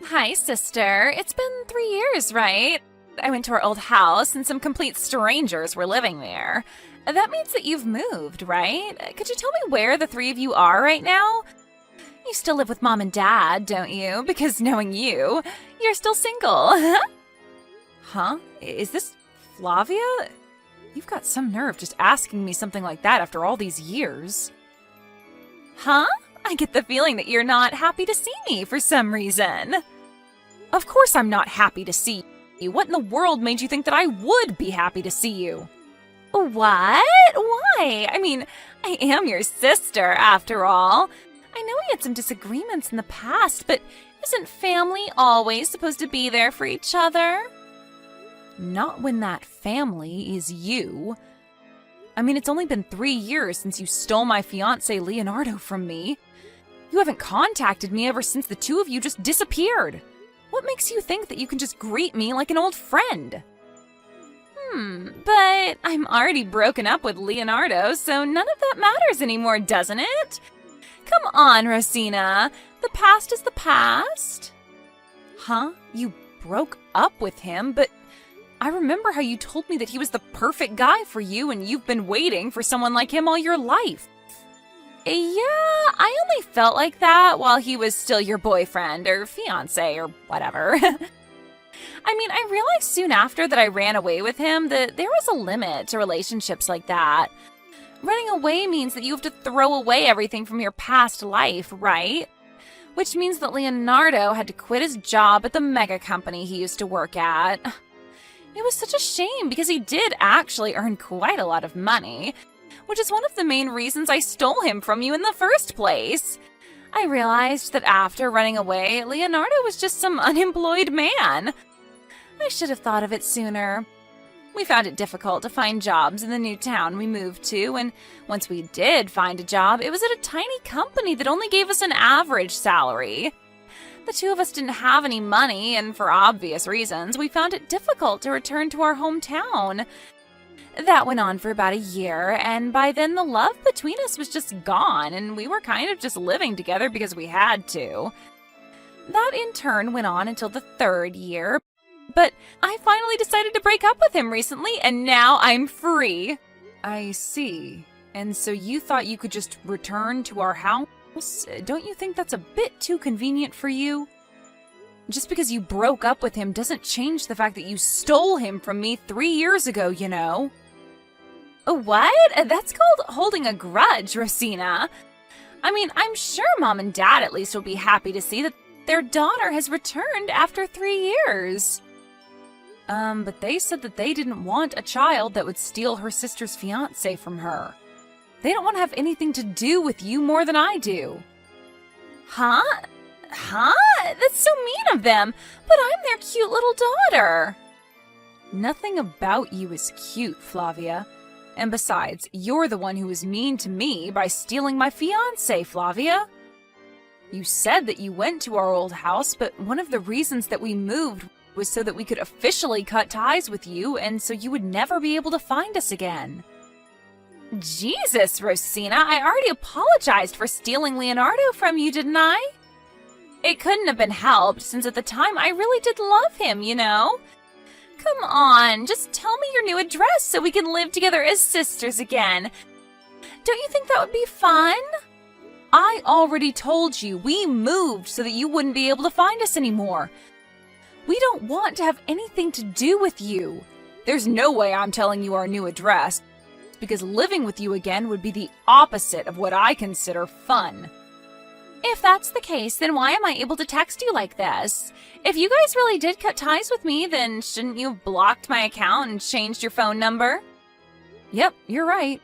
Hi, sister. It's been 3 years, right? I went to our old house and some complete strangers were living there. That means that you've moved, right? Could you tell me where the three of you are right now? You still live with mom and dad, don't you? Because knowing you, you're still single. Huh? Is this Flavia? You've got some nerve just asking me something like that after all these years. Huh? I get the feeling that you're not happy to see me for some reason. Of course I'm not happy to see you. What in the world made you think that I would be happy to see you? What? Why? I mean, I am your sister, after all. I know we had some disagreements in the past, but isn't family always supposed to be there for each other? Not when that family is you. I mean, it's only been 3 years since you stole my fiancé Leonardo from me. You haven't contacted me ever since the two of you just disappeared. What makes you think that you can just greet me like an old friend? But I'm already broken up with Leonardo, so none of that matters anymore, doesn't it? Come on, Rosina. The past is the past. Huh? You broke up with him, but I remember how you told me that he was the perfect guy for you and you've been waiting for someone like him all your life. Yeah, I only felt like that while he was still your boyfriend or fiancé or whatever. I mean, I realized soon after that I ran away with him that there was a limit to relationships like that. Running away means that you have to throw away everything from your past life, right? Which means that Leonardo had to quit his job at the mega company he used to work at. It was such a shame because he did actually earn quite a lot of money, which is one of the main reasons I stole him from you in the first place. I realized that after running away, Leonardo was just some unemployed man. I should have thought of it sooner. We found it difficult to find jobs in the new town we moved to, and once we did find a job, it was at a tiny company that only gave us an average salary. The two of us didn't have any money, and for obvious reasons, we found it difficult to return to our hometown. That went on for about a year, and by then the love between us was just gone, and we were kind of just living together because we had to. That in turn went on until the 3rd year, but I finally decided to break up with him recently, and now I'm free. I see. And so you thought you could just return to our house? Don't you think that's a bit too convenient for you? Just because you broke up with him doesn't change the fact that you stole him from me 3 years ago, you know. What? That's called holding a grudge, Rosina. I mean, I'm sure Mom and Dad at least will be happy to see that their daughter has returned after 3 years. But they said that they didn't want a child that would steal her sister's fiancé from her. They don't want to have anything to do with you more than I do. Huh? That's so mean of them, but I'm their cute little daughter. Nothing about you is cute, Flavia. And besides, you're the one who was mean to me by stealing my fiancé, Flavia. You said that you went to our old house, but one of the reasons that we moved was so that we could officially cut ties with you and so you would never be able to find us again. Jesus, Rosina, I already apologized for stealing Leonardo from you, didn't I? It couldn't have been helped, since at the time I really did love him, you know? Come on, just tell me your new address so we can live together as sisters again. Don't you think that would be fun? I already told you we moved so that you wouldn't be able to find us anymore. We don't want to have anything to do with you. There's no way I'm telling you our new address, because living with you again would be the opposite of what I consider fun. If that's the case, then why am I able to text you like this? If you guys really did cut ties with me, then shouldn't you have blocked my account and changed your phone number? Yep, you're right.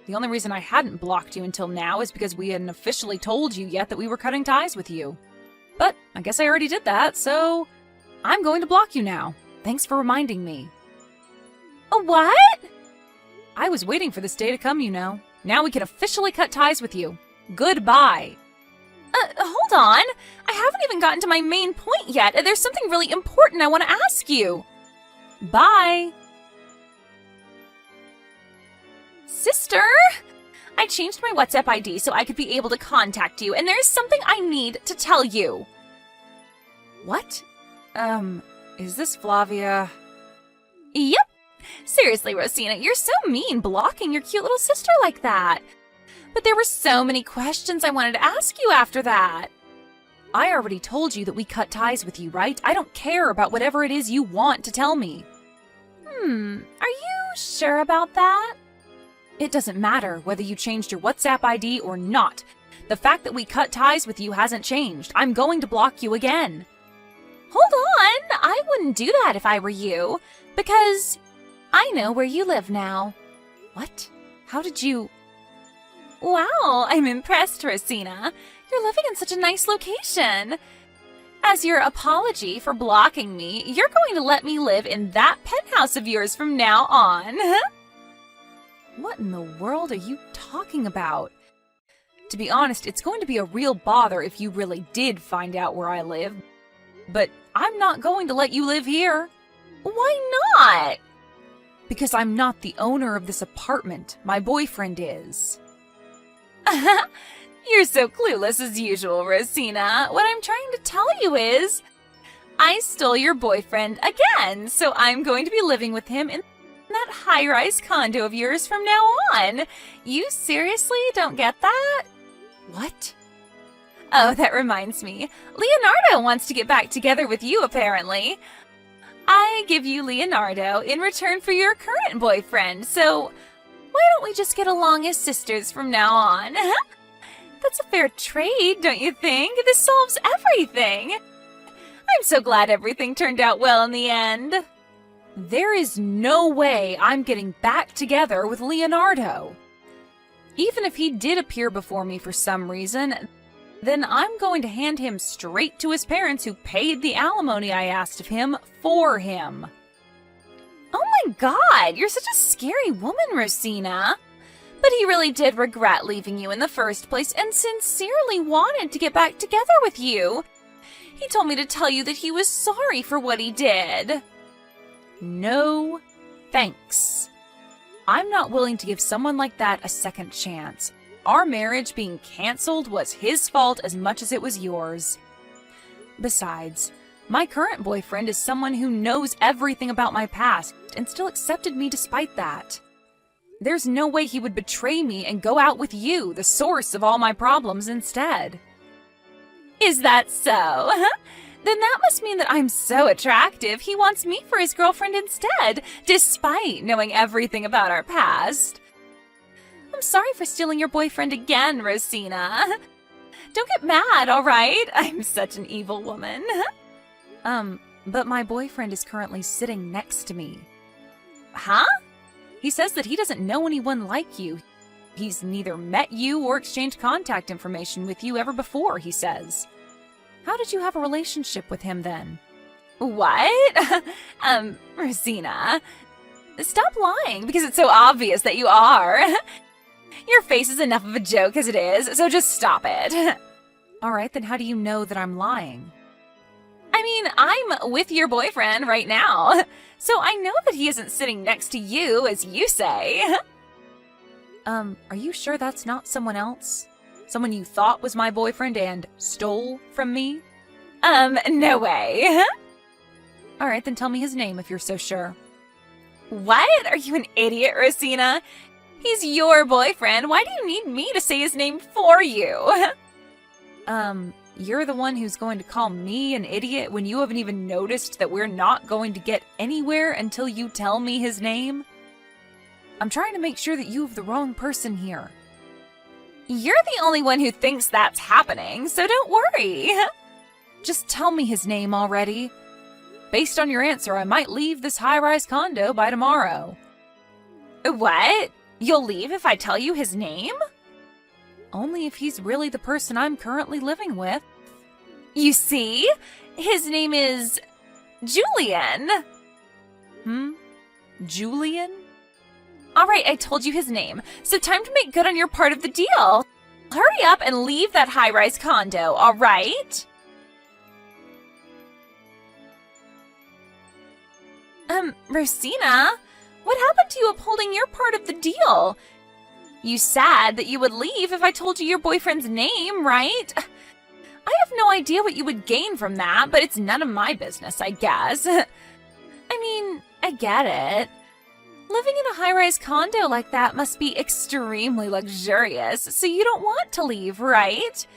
The only reason I hadn't blocked you until now is because we hadn't officially told you yet that we were cutting ties with you. But I guess I already did that, so I'm going to block you now. Thanks for reminding me. What? I was waiting for this day to come, you know. Now we can officially cut ties with you. Goodbye. Hold on. I haven't even gotten to my main point yet. There's something really important I want to ask you. Bye. Sister? I changed my WhatsApp ID so I could be able to contact you, and there's something I need to tell you. What? Is this Flavia? Yep. Seriously, Rosina, you're so mean blocking your cute little sister like that. But there were so many questions I wanted to ask you after that. I already told you that we cut ties with you, right? I don't care about whatever it is you want to tell me. Are you sure about that? It doesn't matter whether you changed your WhatsApp ID or not. The fact that we cut ties with you hasn't changed. I'm going to block you again. Hold on, I wouldn't do that if I were you, because I know where you live now. What? How did you... Wow, I'm impressed, Rosina. You're living in such a nice location. As your apology for blocking me, you're going to let me live in that penthouse of yours from now on. What in the world are you talking about? To be honest, it's going to be a real bother if you really did find out where I live. But I'm not going to let you live here. Why not? Because I'm not the owner of this apartment. My boyfriend is. You're so clueless as usual, Rosina. What I'm trying to tell you is, I stole your boyfriend again, so I'm going to be living with him in that high-rise condo of yours from now on. You seriously don't get that? What? Oh, that reminds me. Leonardo wants to get back together with you, apparently. I give you Leonardo in return for your current boyfriend, so why don't we just get along as sisters from now on? That's a fair trade, don't you think? This solves everything. I'm so glad everything turned out well in the end. There is no way I'm getting back together with Leonardo. Even if he did appear before me for some reason, then I'm going to hand him straight to his parents who paid the alimony I asked of him for him. Oh my God, you're such a scary woman, Rosina. But he really did regret leaving you in the first place and sincerely wanted to get back together with you. He told me to tell you that he was sorry for what he did. No, thanks. I'm not willing to give someone like that a second chance. Our marriage being canceled was his fault as much as it was yours. Besides, my current boyfriend is someone who knows everything about my past and still accepted me despite that. There's no way he would betray me and go out with you, the source of all my problems, instead. Is that so? Then that must mean that I'm so attractive he wants me for his girlfriend instead, despite knowing everything about our past. I'm sorry for stealing your boyfriend again, Rosina. Don't get mad, all right? I'm such an evil woman. But my boyfriend is currently sitting next to me. Huh? He says that he doesn't know anyone like you. He's neither met you or exchanged contact information with you ever before, he says. How did you have a relationship with him then? What? Rosina, stop lying because it's so obvious that you are. Your face is enough of a joke as it is, so just stop it. All right, then how do you know that I'm lying? I mean, I'm with your boyfriend right now, so I know that he isn't sitting next to you, as you say. Are you sure that's not someone else? Someone you thought was my boyfriend and stole from me? No way. All right, then tell me his name if you're so sure. What? Are you an idiot, Rosina? He's your boyfriend. Why do you need me to say his name for you? You're the one who's going to call me an idiot when you haven't even noticed that we're not going to get anywhere until you tell me his name? I'm trying to make sure that you have the wrong person here. You're the only one who thinks that's happening, so don't worry. Just tell me his name already. Based on your answer, I might leave this high-rise condo by tomorrow. What? You'll leave if I tell you his name? Only if he's really the person I'm currently living with. You see? His name is Julian. Julian? All right, I told you his name, so time to make good on your part of the deal. Hurry up and leave that high-rise condo, all right? Rosina, what happened to you upholding your part of the deal? You said that you would leave if I told you your boyfriend's name, right? I have no idea what you would gain from that, but it's none of my business, I guess. I mean, I get it. Living in a high-rise condo like that must be extremely luxurious, so you don't want to leave, right?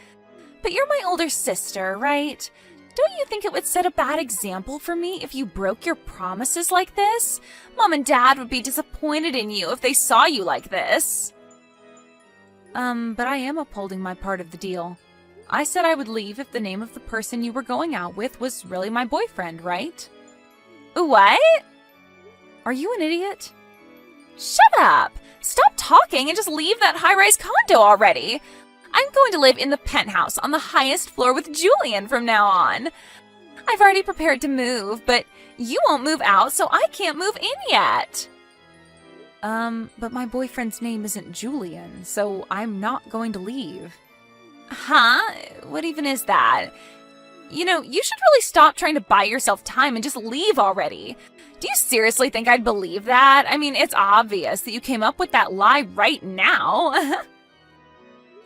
But you're my older sister, right? Don't you think it would set a bad example for me if you broke your promises like this? Mom and Dad would be disappointed in you if they saw you like this. But I am upholding my part of the deal. I said I would leave if the name of the person you were going out with was really my boyfriend, right? What? Are you an idiot? Shut up! Stop talking and just leave that high-rise condo already! I'm going to live in the penthouse on the highest floor with Julian from now on. I've already prepared to move, but you won't move out, so I can't move in yet. But my boyfriend's name isn't Julian, so I'm not going to leave. Huh? What even is that? You know, you should really stop trying to buy yourself time and just leave already. Do you seriously think I'd believe that? I mean, it's obvious that you came up with that lie right now.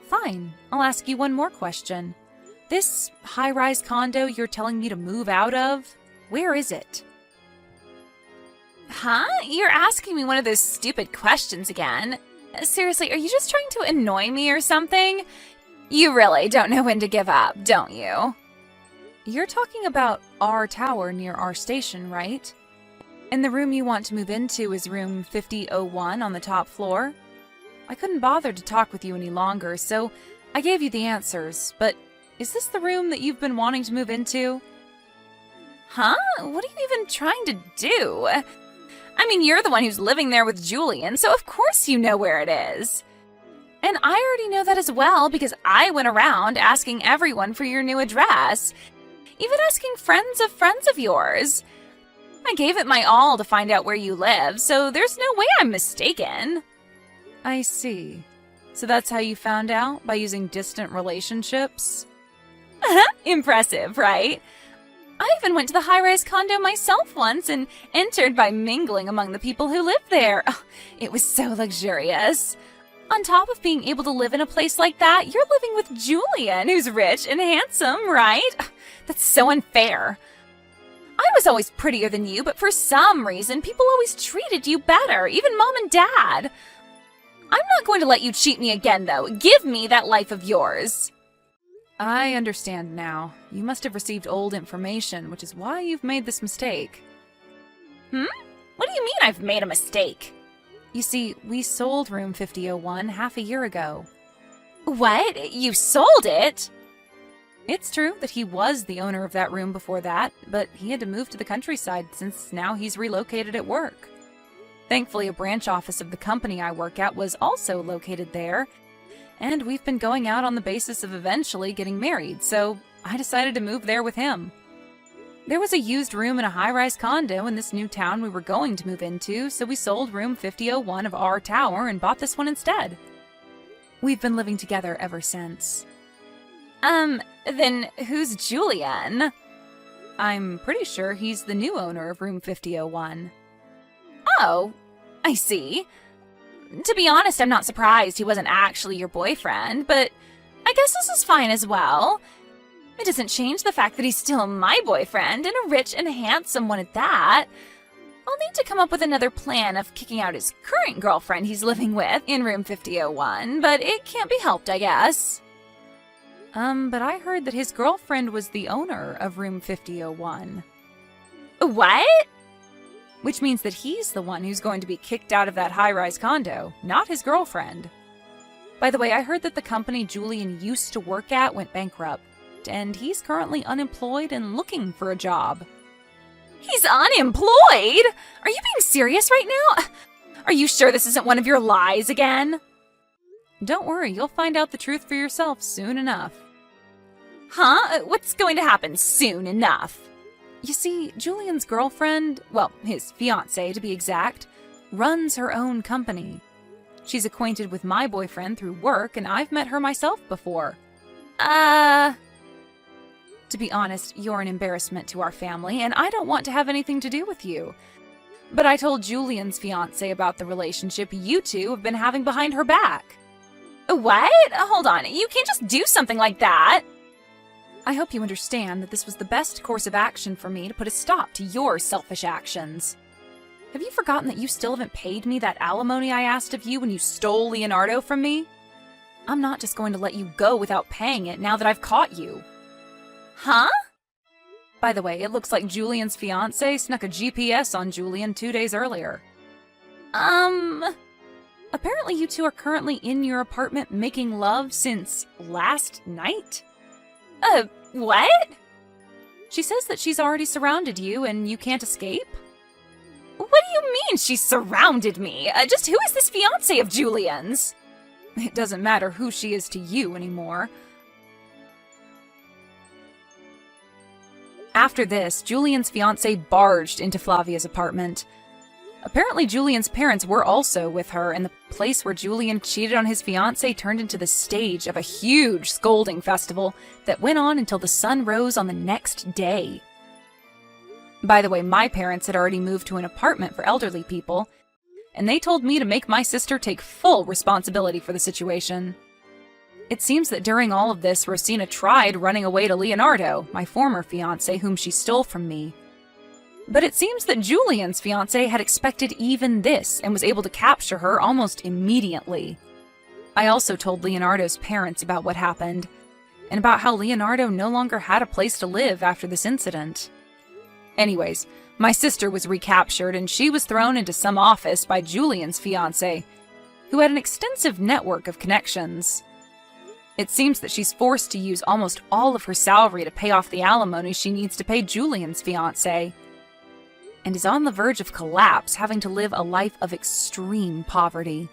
Fine, I'll ask you one more question. This high-rise condo you're telling me to move out of, where is it? Huh? You're asking me one of those stupid questions again. Seriously, are you just trying to annoy me or something? You really don't know when to give up, don't you? You're talking about our tower near our station, right? And the room you want to move into is room 5001 on the top floor? I couldn't bother to talk with you any longer, so I gave you the answers, but is this the room that you've been wanting to move into? Huh? What are you even trying to do? I mean, you're the one who's living there with Julian, so of course you know where it is. And I already know that as well because I went around asking everyone for your new address, even asking friends of yours. I gave it my all to find out where you live, so there's no way I'm mistaken. I see. So that's how you found out? By using distant relationships? Impressive, right? I even went to the high-rise condo myself once and entered by mingling among the people who lived there. Oh, it was so luxurious. On top of being able to live in a place like that, you're living with Julian, who's rich and handsome, right? That's so unfair. I was always prettier than you, but for some reason, people always treated you better, even Mom and Dad. I'm not going to let you cheat me again, though. Give me that life of yours. I understand now. You must have received old information, which is why you've made this mistake. What do you mean I've made a mistake? You see, we sold room 5001 half a year ago. What? You sold it? It's true that he was the owner of that room before that, but he had to move to the countryside since now he's relocated at work. Thankfully, a branch office of the company I work at was also located there, and we've been going out on the basis of eventually getting married, so I decided to move there with him. There was a used room in a high-rise condo in this new town we were going to move into, so we sold room 5001 of our tower and bought this one instead. We've been living together ever since. Then who's Julian? I'm pretty sure he's the new owner of room 5001. Oh, I see. To be honest, I'm not surprised he wasn't actually your boyfriend, but I guess this is fine as well. It doesn't change the fact that he's still my boyfriend, and a rich and handsome one at that. I'll need to come up with another plan of kicking out his current girlfriend he's living with in room 5001, but it can't be helped, I guess. But I heard that his girlfriend was the owner of room 5001. What? Which means that he's the one who's going to be kicked out of that high-rise condo, not his girlfriend. By the way, I heard that the company Julian used to work at went bankrupt, and he's currently unemployed and looking for a job. He's unemployed? Are you being serious right now? Are you sure this isn't one of your lies again? Don't worry, you'll find out the truth for yourself soon enough. Huh? What's going to happen soon enough? You see, Julian's girlfriend, well, his fiancé to be exact, runs her own company. She's acquainted with my boyfriend through work, and I've met her myself before. To be honest, you're an embarrassment to our family, and I don't want to have anything to do with you. But I told Julian's fiancé about the relationship you two have been having behind her back. What? Hold on, you can't just do something like that. I hope you understand that this was the best course of action for me to put a stop to your selfish actions. Have you forgotten that you still haven't paid me that alimony I asked of you when you stole Leonardo from me? I'm not just going to let you go without paying it now that I've caught you. Huh? By the way, it looks like Julian's fiancé snuck a GPS on Julian 2 days earlier. Apparently you two are currently in your apartment making love since last night? What? She says that she's already surrounded you and you can't escape? What do you mean she's surrounded me? Just who is this fiancé of Julian's? It doesn't matter who she is to you anymore. After this, Julian's fiancé barged into Flavia's apartment. Apparently Julian's parents were also with her, and the place where Julian cheated on his fiancée turned into the stage of a huge scolding festival that went on until the sun rose on the next day. By the way, my parents had already moved to an apartment for elderly people, and they told me to make my sister take full responsibility for the situation. It seems that during all of this, Rosina tried running away to Leonardo, my former fiancé whom she stole from me. But it seems that Julian's fiancé had expected even this and was able to capture her almost immediately. I also told Leonardo's parents about what happened, and about how Leonardo no longer had a place to live after this incident. Anyways, my sister was recaptured and she was thrown into some office by Julian's fiancé, who had an extensive network of connections. It seems that she's forced to use almost all of her salary to pay off the alimony she needs to pay Julian's fiancé, and is on the verge of collapse, having to live a life of extreme poverty.